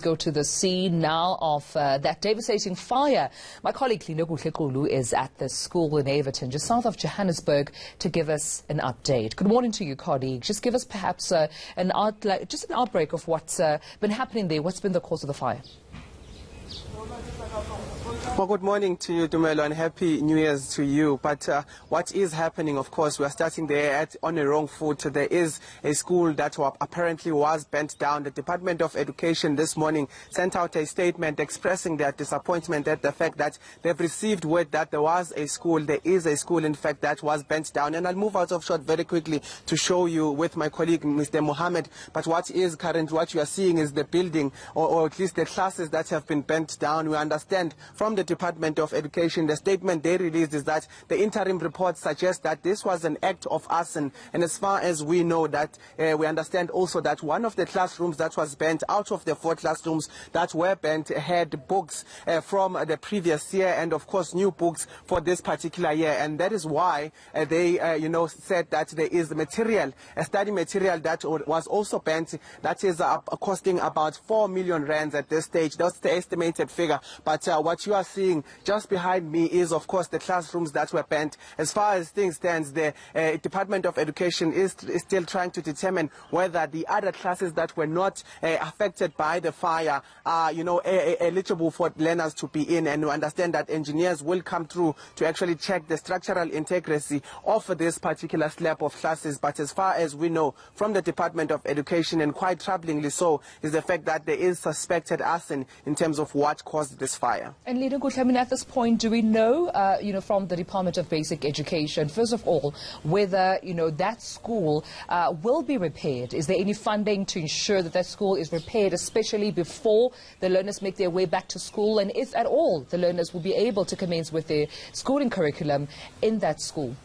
Go to the scene now of that devastating fire. My colleague Tokelo is at the school in Evaton, just south of Johannesburg, to give us an update. Good morning to you, colleague. Just give us perhaps an outbreak of what's been happening there. What's been the cause of the fire? Well, good morning to you, Tumelo, and Happy New Year's to you. But what is happening, of course, we are starting there on a wrong foot. There is a school that apparently was burnt down. The Department of Education this morning sent out a statement expressing their disappointment at the fact that they've received word that there is a school, in fact, that was burnt down. And I'll move out of shot very quickly to show you with my colleague, Mr. Mohammed. But what you are seeing is the building, or at least the classes that have been burnt down. We understand from the Department of Education, the statement they released is that the interim report suggests that this was an act of arson. And as far as we know, that we understand also that one of the classrooms that was burnt, out of the 4 classrooms that were burnt, had books from the previous year and of course new books for this particular year. And that is why they said that there is material, a study material that was also burnt, that is costing about 4 million rands at this stage. That's the estimated figure. But what you are seeing just behind me is, of course, the classrooms that were burnt. As far as things stands, the Department of Education is still trying to determine whether the other classes that were not affected by the fire are, eligible for learners to be in. And we understand that engineers will come through to actually check the structural integrity of this particular slab of classes. But as far as we know from the Department of Education, and quite troublingly so, is the fact that there is suspected arson in terms of what caused this fire. And at this point, do we know, from the Department of Basic Education, first of all, whether, that school will be repaired? Is there any funding to ensure that school is repaired, especially before the learners make their way back to school? And if at all the learners will be able to commence with their schooling curriculum in that school?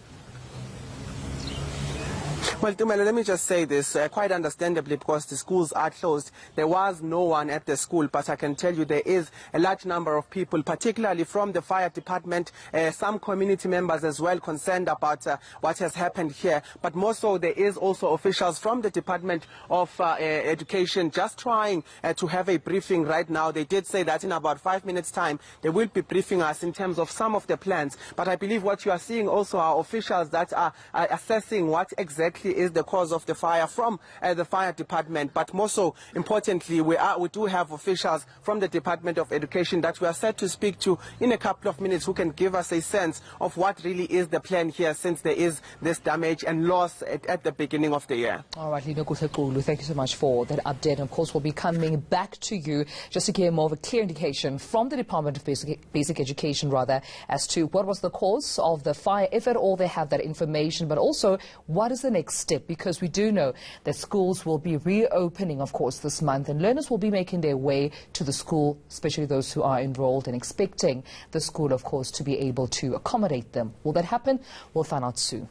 Well, Tumelo, let me just say this, quite understandably, because the schools are closed. There was no one at the school, but I can tell you there is a large number of people, particularly from the fire department, some community members as well, concerned about what has happened here. But more so, there is also officials from the Department of Education just trying to have a briefing right now. They did say that in about 5 minutes' time, they will be briefing us in terms of some of the plans. But I believe what you are seeing also are officials that are assessing what exactly is the cause of the fire from the fire department. But more so importantly, we do have officials from the Department of Education that we are set to speak to in a couple of minutes, who can give us a sense of what really is the plan here, since there is this damage and loss at the beginning of the year. All right, Tokelo, thank you so much for that update. And of course, we'll be coming back to you just to get more of a clear indication from the Department of Basic Education, as to what was the cause of the fire, if at all they have that information, but also what is the next step, because we do know that schools will be reopening, of course, this month, and learners will be making their way to the school, especially those who are enrolled and expecting the school, of course, to be able to accommodate them. Will that happen? We'll find out soon.